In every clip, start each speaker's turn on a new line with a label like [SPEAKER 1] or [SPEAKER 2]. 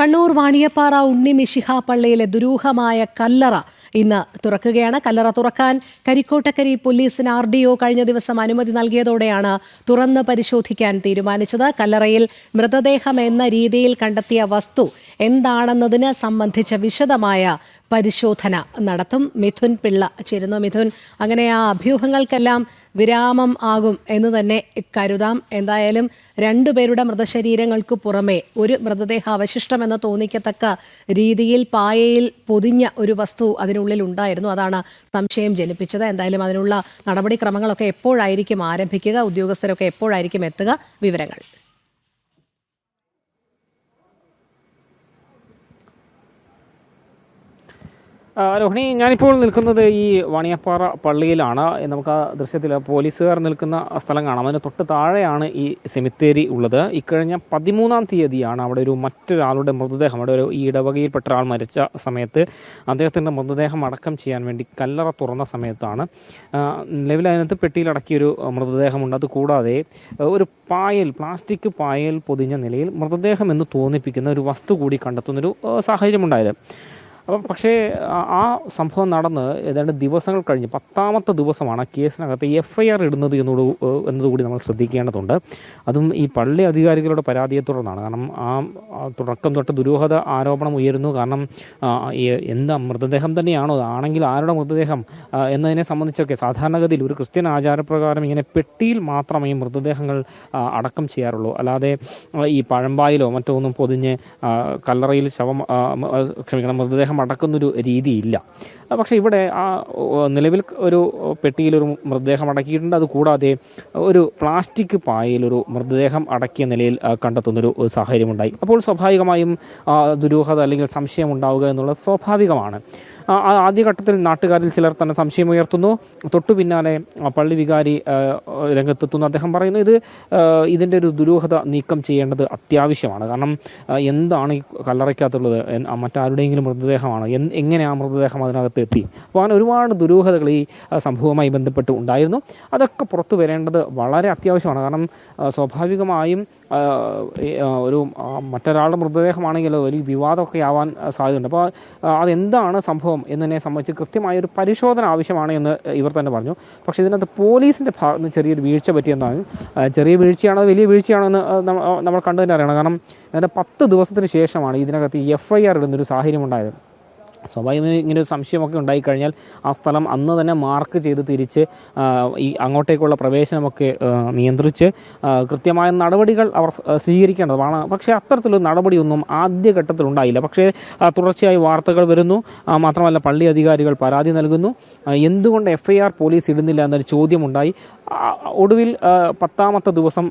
[SPEAKER 1] കണ്ണൂർ വാണിയപ്പാറ ഉണ്ണി മിശിഹ പള്ളിയിലെ ദുരൂഹമായ കല്ലറ ഇന്ന് തുറക്കുകയാണ്. കല്ലറ തുറക്കാൻ കരിക്കോട്ടക്കരി പോലീസിന് RDO കഴിഞ്ഞ ദിവസം അനുമതി നൽകിയതോടെയാണ് തുറന്ന് പരിശോധിക്കാൻ തീരുമാനിച്ചത്. കല്ലറയിൽ മൃതദേഹം എന്ന രീതിയിൽ കണ്ടെത്തിയ വസ്തു എന്താണെന്നതിന് സംബന്ധിച്ച വിശദമായ പരിശോധന നടത്തും. മിഥുൻ പിള്ള ചേരുന്നു. മിഥുൻ, അങ്ങനെ ആ അഭ്യൂഹങ്ങൾക്കെല്ലാം വിരാമം ആകും എന്ന് തന്നെ കരുതാം. എന്തായാലും രണ്ടുപേരുടെ മൃതശരീരങ്ങൾക്ക് പുറമെ ഒരു മൃതദേഹ അവശിഷ്ടമെന്ന് തോന്നിക്കത്തക്ക രീതിയിൽ പായയിൽ പൊതിഞ്ഞ ഒരു വസ്തു അതിനുള്ളിൽ ഉണ്ടായിരുന്നു. അതാണ് സംശയം ജനിപ്പിച്ചത്. എന്തായാലും അതിനുള്ള നടപടിക്രമങ്ങളൊക്കെ എപ്പോഴായിരിക്കും ആരംഭിക്കുക? ഉദ്യോഗസ്ഥരൊക്കെ എപ്പോഴായിരിക്കും എത്തുക? വിവരങ്ങൾ.
[SPEAKER 2] രോഹിണി, ഞാനിപ്പോൾ നിൽക്കുന്നത് ഈ വാണിയപ്പാറ പള്ളിയിലാണ്. നമുക്ക് ആ ദൃശ്യത്തിൽ പോലീസുകാർ നിൽക്കുന്ന സ്ഥലം കാണാം. അതിന് തൊട്ട് താഴെയാണ് ഈ സെമിത്തേരി ഉള്ളത്. ഇക്കഴിഞ്ഞ 13-ാം തീയതിയാണ് അവിടെ ഒരു മറ്റൊരാളുടെ മൃതദേഹം, അവിടെ ഒരു ഈ ഇടവകയിൽപ്പെട്ട ഒരാൾ മരിച്ച സമയത്ത് അദ്ദേഹത്തിൻ്റെ മൃതദേഹം അടക്കം ചെയ്യാൻ വേണ്ടി കല്ലറ തുറന്ന സമയത്താണ് നിലവിൽ അതിനകത്ത് പെട്ടിയിലടക്കിയൊരു മൃതദേഹമുണ്ട്. അതുകൂടാതെ ഒരു പായൽ, പ്ലാസ്റ്റിക് പായൽ പൊതിഞ്ഞ നിലയിൽ മൃതദേഹം എന്ന് തോന്നിപ്പിക്കുന്ന ഒരു വസ്തു കൂടി കണ്ടെത്തുന്നൊരു സാഹചര്യമുണ്ടായത്. പക്ഷേ ആ സംഭവം നടന്ന് ഏതാണ്ട് ദിവസങ്ങൾ കഴിഞ്ഞ് 10-ാമത്തെ ദിവസമാണ് കേസിനകത്ത് FIR ഇടുന്നത് എന്നതുകൂടി നമ്മൾ ശ്രദ്ധിക്കേണ്ടതുണ്ട്. അതും ഈ പള്ളി അധികാരികളുടെ പരാതിയെ തുടർന്നാണ്. കാരണം ആ തുടക്കം തൊട്ട് ദുരൂഹത ആരോപണം ഉയരുന്നു. കാരണം എന്താ മൃതദേഹം തന്നെയാണോ, ആണെങ്കിൽ ആരുടെ മൃതദേഹം എന്നതിനെ സംബന്ധിച്ചൊക്കെ സാധാരണഗതിയിൽ ഒരു ക്രിസ്ത്യൻ ആചാരപ്രകാരം ഇങ്ങനെ പെട്ടിയിൽ മാത്രമേ മൃതദേഹങ്ങൾ അടക്കം ചെയ്യാറുള്ളൂ. അല്ലാതെ ഈ പഴമ്പായിലോ മറ്റോ ഒന്നും പൊതിഞ്ഞ് കല്ലറയിൽ മൃതദേഹം അടക്കുന്നൊരു രീതിയില്ല. പക്ഷേ ഇവിടെ ആ നിലവിൽ ഒരു പെട്ടിയിലൊരു മൃതദേഹം അടക്കിയിട്ടുണ്ട്. അതുകൂടാതെ ഒരു പ്ലാസ്റ്റിക് പായയിലൊരു മൃതദേഹം അടക്കിയ നിലയിൽ കണ്ടെത്തുന്നൊരു സാഹചര്യമുണ്ടായി. അപ്പോൾ സ്വാഭാവികമായും ദുരൂഹത അല്ലെങ്കിൽ സംശയം ഉണ്ടാവുക എന്നുള്ളത് സ്വാഭാവികമാണ്. ആദ്യഘട്ടത്തിൽ നാട്ടുകാരിൽ ചിലർ തന്നെ സംശയമുയർത്തുന്നു. തൊട്ടു പിന്നാലെ പള്ളി വികാരി രംഗത്തെത്തുന്നു. അദ്ദേഹം പറയുന്നു ഇതിൻ്റെ ഒരു ദുരൂഹത നീക്കം ചെയ്യേണ്ടത് അത്യാവശ്യമാണ്. കാരണം എന്താണ് ഈ കല്ലറയ്ക്കകത്തുള്ളത്, മറ്റാരുടെയെങ്കിലും മൃതദേഹമാണ്, എങ്ങനെ ആ മൃതദേഹം അതിനകത്ത് എത്തി? അപ്പോൾ അങ്ങനെ ഒരുപാട് ദുരൂഹതകൾ ഈ സംഭവവുമായി ബന്ധപ്പെട്ട് ഉണ്ടായിരുന്നു. അതൊക്കെ പുറത്തു വരേണ്ടത് വളരെ അത്യാവശ്യമാണ്. കാരണം സ്വാഭാവികമായും ഒരു മറ്റൊരാളുടെ മൃതദേഹമാണെങ്കിൽ വലിയ വിവാദമൊക്കെ ആവാൻ സാധ്യതയുണ്ട്. അപ്പോൾ അതെന്താണ് സംഭവം എന്നതിനെ സംബന്ധിച്ച് കൃത്യമായൊരു പരിശോധന ആവശ്യമാണ് എന്ന് ഇവർ തന്നെ പറഞ്ഞു. പക്ഷേ ഇതിനകത്ത് പോലീസിൻ്റെ ഭാഗത്ത് നിന്ന് ചെറിയൊരു വീഴ്ച പറ്റിയെന്നാണ്. ചെറിയ വീഴ്ചയാണോ വലിയ വീഴ്ചയാണോ എന്ന് നമ്മൾ കണ്ടു തന്നെ അറിയണം. കാരണം അതിൻ്റെ 10 ദിവസത്തിന് ശേഷമാണ് ഇതിനകത്ത് FIR ഇടുന്നൊരു സാഹചര്യം ഉണ്ടായത്. സ്വാഭാവികമായി ഇങ്ങനെ ഒരു സംശയമൊക്കെ ഉണ്ടായിക്കഴിഞ്ഞാൽ ആ സ്ഥലം അന്ന് തന്നെ മാർക്ക് ചെയ്ത് തിരിച്ച് ഈ അങ്ങോട്ടേക്കുള്ള പ്രവേശനമൊക്കെ നിയന്ത്രിച്ച് കൃത്യമായ നടപടികൾ അവർ സ്വീകരിക്കേണ്ടതാണ്. പക്ഷേ അത്തരത്തിലൊരു നടപടിയൊന്നും ആദ്യഘട്ടത്തിൽ ഉണ്ടായില്ല. പക്ഷേ തുടർച്ചയായി വാർത്തകൾ വരുന്നു. മാത്രമല്ല പള്ളി അധികാരികൾ പരാതി നൽകുന്നു. എന്തുകൊണ്ട് FIR പോലീസ് ഇടുന്നില്ല എന്നൊരു ചോദ്യമുണ്ടായി. ഒടുവിൽ 10-ാമത്തെ ദിവസം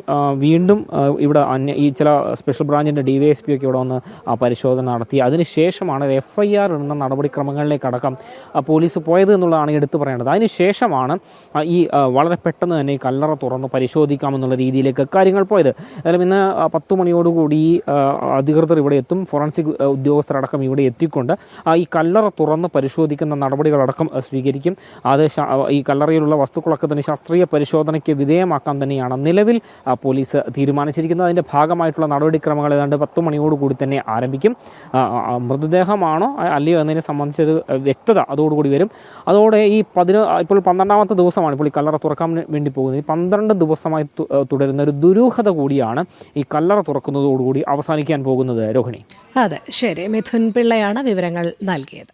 [SPEAKER 2] വീണ്ടും ഇവിടെ ഈ ചില സ്പെഷ്യൽ ബ്രാഞ്ചിൻ്റെ DYSP ഒക്കെ ഇവിടെ വന്ന് പരിശോധന നടത്തി. അതിനുശേഷമാണ് FIR ഇടുന്ന നടപടിക്രമങ്ങളിലേക്കടക്കം പോലീസ് പോയത് എന്നുള്ളതാണ് എടുത്തു പറയേണ്ടത്. അതിനുശേഷമാണ് ഈ വളരെ പെട്ടെന്ന് തന്നെ ഈ കല്ലറ തുറന്ന് പരിശോധിക്കാമെന്നുള്ള രീതിയിലേക്ക് കാര്യങ്ങൾ പോയത്. ഏതായാലും ഇന്ന് 10 മണിയോടുകൂടി അധികൃതർ ഇവിടെ എത്തും. ഫോറൻസിക് ഉദ്യോഗസ്ഥരടക്കം ഇവിടെ എത്തിക്കൊണ്ട് ഈ കല്ലറ തുറന്ന് പരിശോധിക്കുന്ന നടപടികളടക്കം സ്വീകരിക്കും. അത് ഈ കല്ലറയിലുള്ള വസ്തുക്കളൊക്കെ തന്നെ ശാസ്ത്രീയ പരിശോധനയ്ക്ക് വിധേയമാക്കാൻ തന്നെയാണ് നിലവിൽ പോലീസ് തീരുമാനിച്ചിരിക്കുന്നത്. അതിൻ്റെ ഭാഗമായിട്ടുള്ള നടപടിക്രമങ്ങൾ ഏതാണ്ട് 10 മണിയോടുകൂടി തന്നെ ആരംഭിക്കും. മൃതദേഹമാണോ അല്ലയോ എന്നതിനെ സംബന്ധിച്ചൊരു വ്യക്തത അതോടുകൂടി വരും. അതോടെ ഇപ്പോൾ 12-ാമത്തെ ദിവസമാണ് ഇപ്പോൾ ഈ കല്ലറ തുറക്കാൻ വേണ്ടി പോകുന്നത്. ഈ 12 ദിവസമായി തുടരുന്ന ഒരു ദുരൂഹത കൂടിയാണ് ഈ കല്ലറ തുറക്കുന്നതോടുകൂടി അവസാനിക്കാൻ പോകുന്നത്. രോഹിണി.
[SPEAKER 1] അതെ, ശരി. മിഥുൻ പിള്ളയാണ് വിവരങ്ങൾ നൽകിയത്.